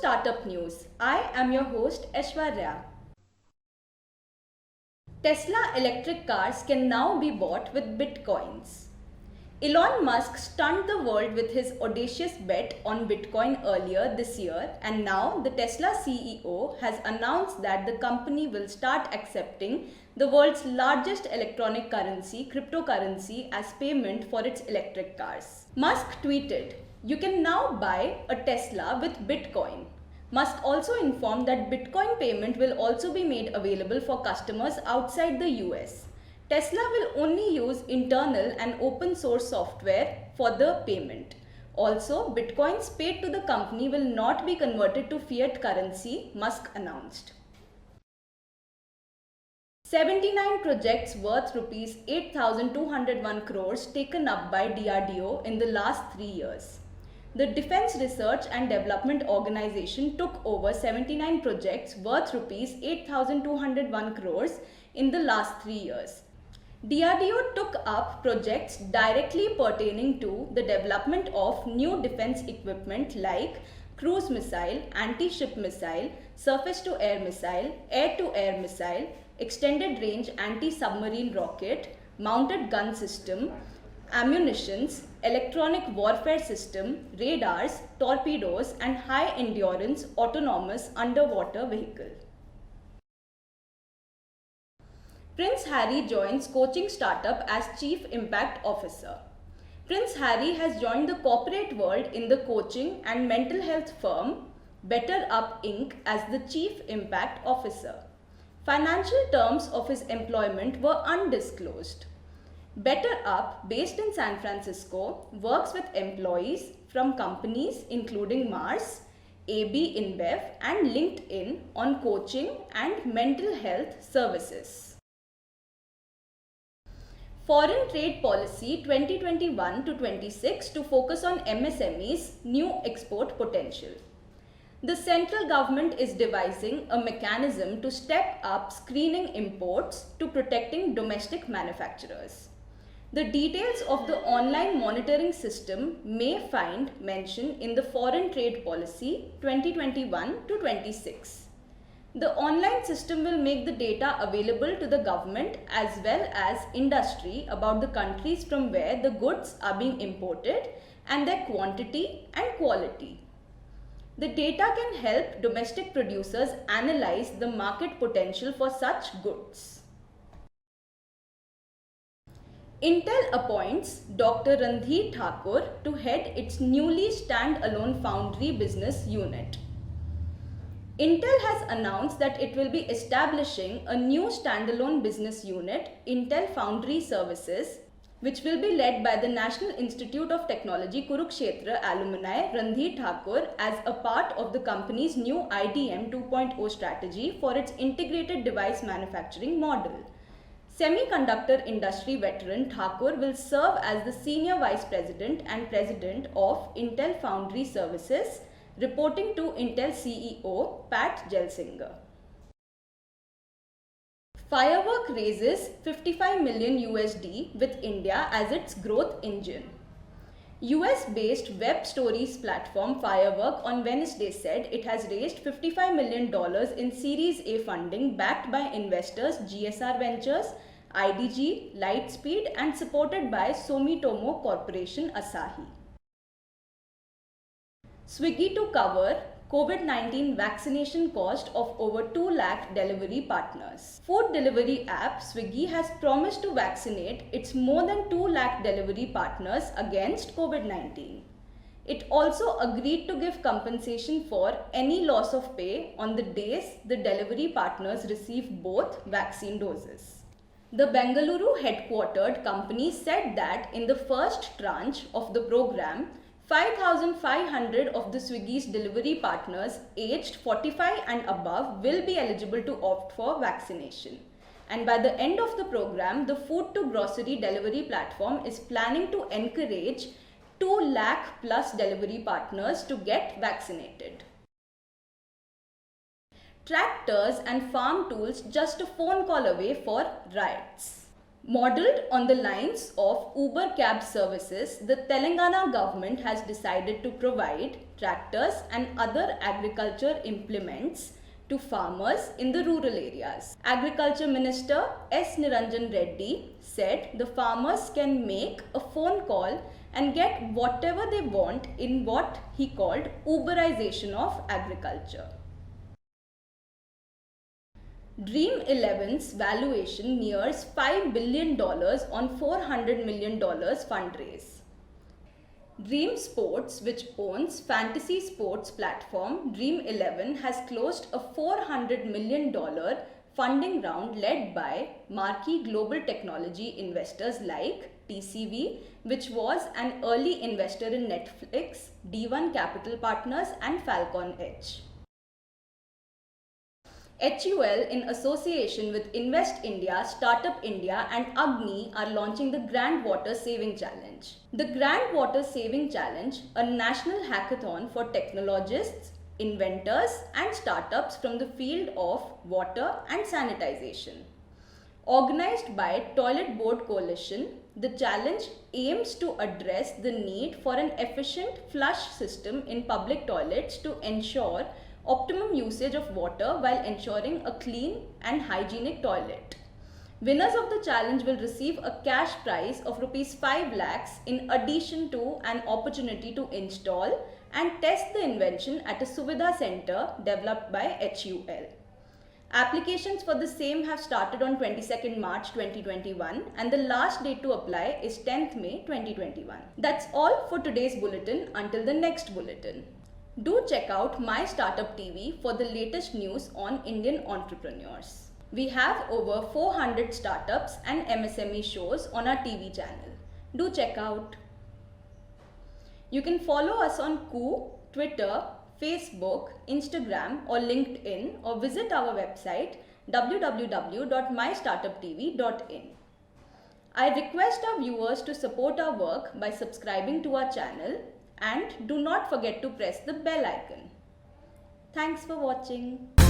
Startup News. I am your host Aishwarya. Tesla electric cars can now be bought with bitcoins. Elon Musk stunned the world with his audacious bet on Bitcoin earlier this year, and now the Tesla CEO has announced that the company will start accepting the world's largest electronic currency, cryptocurrency, as payment for its electric cars. Musk tweeted, "You can now buy a Tesla with Bitcoin." Musk also informed that Bitcoin payment will also be made available for customers outside the US. Tesla will only use internal and open source software for the payment. Also, Bitcoins paid to the company will not be converted to fiat currency, Musk announced. 79 projects worth Rs 8,201 crores taken up by DRDO in the last 3 years. The Defense Research and Development Organization took over 79 projects worth Rs 8,201 crores in the last 3 years. DRDO took up projects directly pertaining to the development of new defense equipment like cruise missile, anti-ship missile, surface-to-air missile, air-to-air missile, extended range anti-submarine rocket, mounted gun system, ammunitions, electronic warfare system, radars, torpedoes, and high-endurance autonomous underwater vehicle. Prince Harry joins coaching startup as Chief Impact Officer. Prince Harry has joined the corporate world in the coaching and mental health firm BetterUp Inc. as the Chief Impact Officer. Financial terms of his employment were undisclosed. BetterUp, based in San Francisco, works with employees from companies including Mars, AB InBev, and LinkedIn on coaching and mental health services. Foreign Trade Policy 2021 to 26 to focus on MSMEs' new export potential. The central government is devising a mechanism to step up screening imports to protecting domestic manufacturers. The details of the online monitoring system may find mention in the Foreign Trade Policy 2021 to 26. The online system will make the data available to the government as well as industry about the countries from where the goods are being imported and their quantity and quality. The data can help domestic producers analyze the market potential for such goods. Intel appoints Dr. Randhir Thakur to head its newly stand-alone foundry business unit. Intel has announced that it will be establishing a new standalone business unit, Intel Foundry Services, which will be led by the National Institute of Technology Kurukshetra alumni Randhir Thakur as a part of the company's new IDM 2.0 strategy for its integrated device manufacturing model. Semiconductor industry veteran Thakur will serve as the Senior Vice President and President of Intel Foundry Services, reporting to Intel CEO Pat Gelsinger. Firework raises $55 million with India as its growth engine. US-based web stories platform Firework on Wednesday said it has raised $55 million in Series A funding backed by investors GSR Ventures, IDG, Lightspeed, and supported by Sumitomo Corporation Asahi. Swiggy to cover COVID-19 vaccination cost of over 2 lakh delivery partners. Food delivery app Swiggy has promised to vaccinate its more than 2 lakh delivery partners against COVID-19. It also agreed to give compensation for any loss of pay on the days the delivery partners receive both vaccine doses. The Bengaluru headquartered company said that in the first tranche of the program, 5,500 of the Swiggy's delivery partners aged 45 and above will be eligible to opt for vaccination. And by the end of the program, the food to grocery delivery platform is planning to encourage 2 lakh plus delivery partners to get vaccinated. Tractors and farm tools just a phone call away for riots. Modeled on the lines of Uber cab services, the Telangana government has decided to provide tractors and other agriculture implements to farmers in the rural areas. Agriculture Minister S. Niranjan Reddy said the farmers can make a phone call and get whatever they want in what he called Uberization of agriculture. Dream 11's valuation nears $5 billion on $400 million fundraise. Dream Sports, which owns fantasy sports platform Dream 11, has closed a $400 million funding round led by marquee global technology investors like TCV, which was an early investor in Netflix, D1 Capital Partners, and Falcon Edge. HUL, in association with Invest India, Startup India and Agni, are launching the Grand Water Saving Challenge. The Grand Water Saving Challenge, a national hackathon for technologists, inventors and startups from the field of water and sanitization. Organized by Toilet Board Coalition, the challenge aims to address the need for an efficient flush system in public toilets to ensure optimum usage of water while ensuring a clean and hygienic toilet. Winners of the challenge will receive a cash prize of Rs 5 lakhs in addition to an opportunity to install and test the invention at a Suvidha center developed by HUL. Applications for the same have started on 22nd March 2021 and the last date to apply is 10th May 2021. That's all for today's bulletin. Until the next bulletin. Do check out My Startup TV for the latest news on Indian entrepreneurs. We have over 400 startups and MSME shows on our TV channel. Do check out. You can follow us on Koo, Twitter, Facebook, Instagram or LinkedIn or visit our website www.mystartuptv.in. I request our viewers to support our work by subscribing to our channel and do not forget to press the bell icon. Thanks for watching.